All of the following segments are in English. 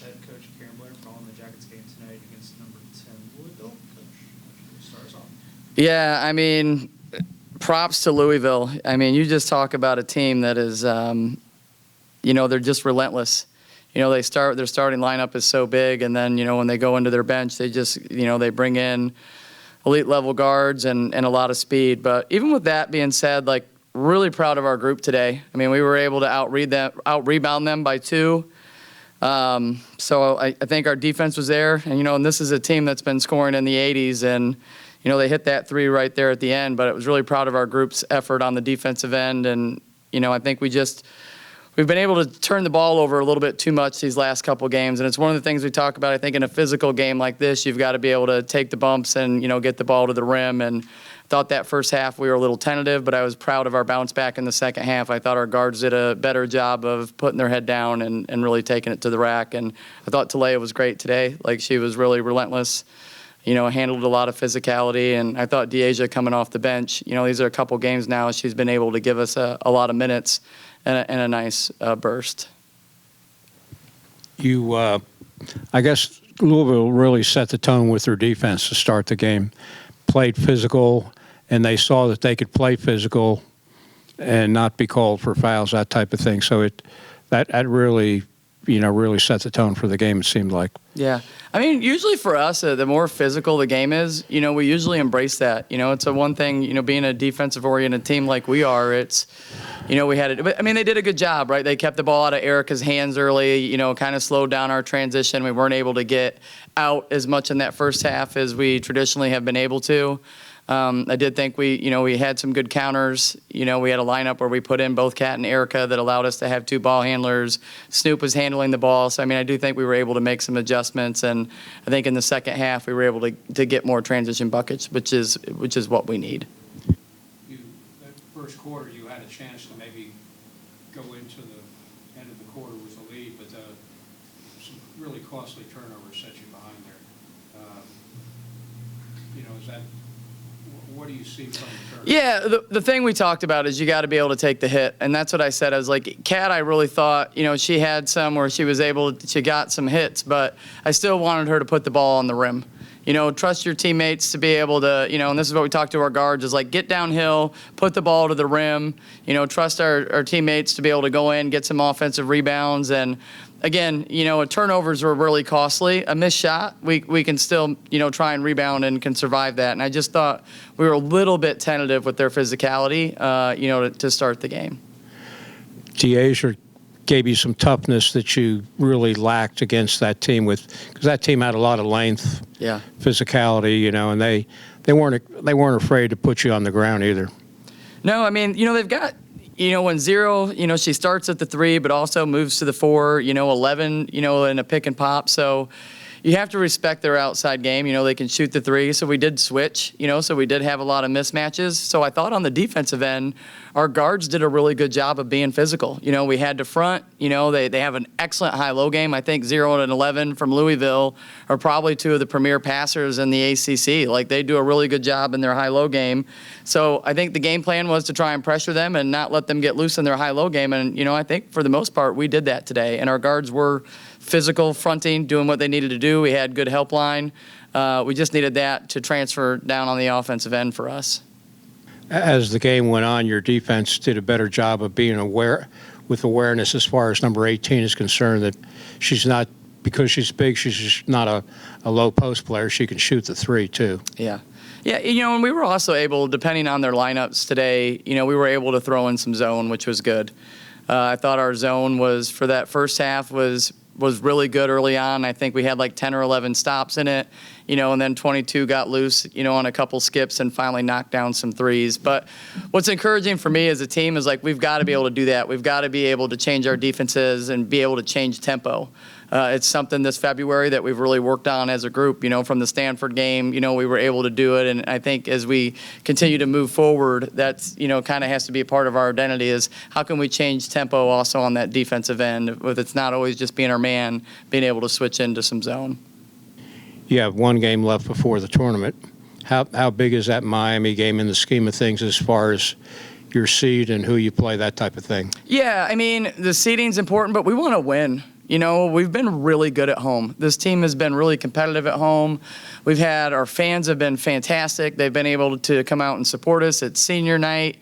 head coach Karen Blair following the Jackets game tonight against number 10 Louisville. Coach, start us off. Yeah, I mean, props to Louisville. I mean, you just talk about a team that is, they're just relentless. Their starting lineup is so big, and then, when they go into their bench, they just, they bring in elite level guards and a lot of speed. But even with that being said, like, really proud of our group today. I mean, we were able to out-rebound them by 2. So I think our defense was there. And this is a team that's been scoring in the 80s, and, they hit that 3 right there at the end. But it was really proud of our group's effort on the defensive end. And, I think we've been able to turn the ball over a little bit too much these last couple games. And it's one of the things we talk about. I think in a physical game like this, you've got to be able to take the bumps and, get the ball to the rim. And I thought that first half we were a little tentative, but I was proud of our bounce back in the second half. I thought our guards did a better job of putting their head down and really taking it to the rack. And I thought Talea was great today. Like, she was really relentless, handled a lot of physicality. And I thought Deasia coming off the bench, these are a couple games now, she's been able to give us a lot of minutes and a nice burst. I guess Louisville really set the tone with their defense to start the game. Played physical, and they saw that they could play physical and not be called for fouls, that type of thing. So that really, really set the tone for the game, it seemed like. Yeah. I mean, usually for us, the more physical the game is, we usually embrace that. It's a one thing, being a defensive-oriented team like we are, it's, we had it. But, I mean, they did a good job, right? They kept the ball out of Erica's hands early, kind of slowed down our transition. We weren't able to get out as much in that first half as we traditionally have been able to. I did think we had some good counters. We had a lineup where we put in both Kat and Erica that allowed us to have 2 ball handlers. Snoop was handling the ball. So, I mean, I do think we were able to make some adjustments. And I think in the second half we were able to get more transition buckets, which is what we need. That first quarter, you had a chance to maybe go into the end of the quarter with a lead, but some really costly turnovers set you behind there. Is that... What do you see from the turn? Yeah, the thing we talked about is you got to be able to take the hit, and that's what I said. I was like, Kat, I really thought, she had some where she got some hits, but I still wanted her to put the ball on the rim. Trust your teammates to be able to, and this is what we talk to our guards, is like, get downhill, put the ball to the rim, trust our teammates to be able to go in, get some offensive rebounds. And again, turnovers were really costly. A missed shot, we can still, try and rebound and can survive that. And I just thought we were a little bit tentative with their physicality, to start the game. Deasia gave you some toughness that you really lacked against that team because that team had a lot of length, physicality, and they weren't afraid to put you on the ground either. No, I mean, they've got, when 0, she starts at the 3, but also moves to the 4, 11, in a pick and pop. So you have to respect their outside game. They can shoot the 3. So we did switch, so we did have a lot of mismatches. So I thought on the defensive end, our guards did a really good job of being physical. We had to front, they have an excellent high-low game. I think 0 and 11 from Louisville are probably 2 of the premier passers in the ACC. Like, they do a really good job in their high-low game. So I think the game plan was to try and pressure them and not let them get loose in their high-low game. And, I think for the most part, we did that today. And our guards were physical, fronting, doing what they needed to do. We had good help line. We just needed that to transfer down on the offensive end for us. As the game went on, your defense did a better job of being aware, with awareness as far as number 18 is concerned, that she's not, because she's big, she's just not a low post player. She can shoot the 3 too. Yeah. Yeah, and we were also able, depending on their lineups today, we were able to throw in some zone, which was good. I thought our zone was, for that first half, was really good early on. I think we had like 10 or 11 stops in it, and then 22 got loose, on a couple skips and finally knocked down some 3s. But what's encouraging for me as a team is, like, we've got to be able to do that. We've got to be able to change our defenses and be able to change tempo. It's something this February that we've really worked on as a group. From the Stanford game, we were able to do it. And I think as we continue to move forward, that's, kind of has to be a part of our identity, is how can we change tempo also on that defensive end, with it's not always just being our man, being able to switch into some zone. You have one game left before the tournament. How big is that Miami game in the scheme of things as far as your seed and who you play, that type of thing? Yeah, I mean, the seeding's important, but we want to win. You know, we've been really good at home. This team has been really competitive at home. Our fans have been fantastic. They've been able to come out and support us at senior night.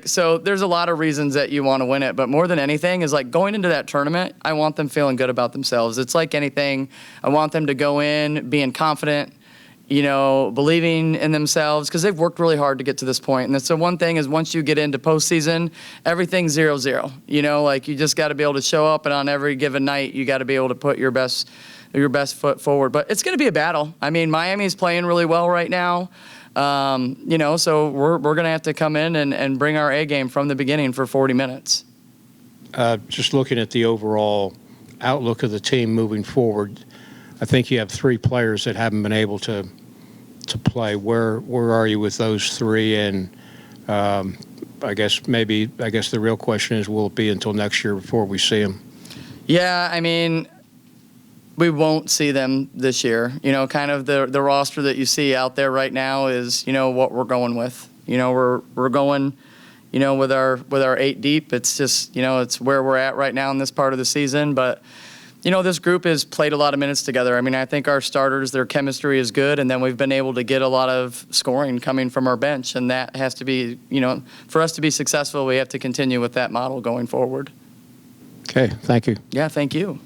So there's a lot of reasons that you want to win it, but more than anything is like going into that tournament, I want them feeling good about themselves. It's like anything. I want them to go in being confident, you know, believing in themselves, because they've worked really hard to get to this point. And that's the one thing is once you get into postseason, everything's 0-0. You know, like you just got to be able to show up, and on every given night, you got to be able to put your best foot forward. But it's going to be a battle. I mean, Miami's playing really well right now. You know, so we're going to have to come in and bring our A game from the beginning for 40 minutes. Just looking at the overall outlook of the team moving forward, I think you have 3 players that haven't been able to play. Where are you with those 3? And I guess the real question is, will it be until next year before we see them? Yeah, I mean, we won't see them this year. You know, kind of the roster that you see out there right now is, you know, what we're going with. You know, we're going, you know, with our 8 deep. It's just, you know, it's where we're at right now in this part of the season. But, you know, this group has played a lot of minutes together. I mean, I think our starters, their chemistry is good, and then we've been able to get a lot of scoring coming from our bench, and that has to be, you know, for us to be successful, we have to continue with that model going forward. Okay, thank you. Yeah, thank you.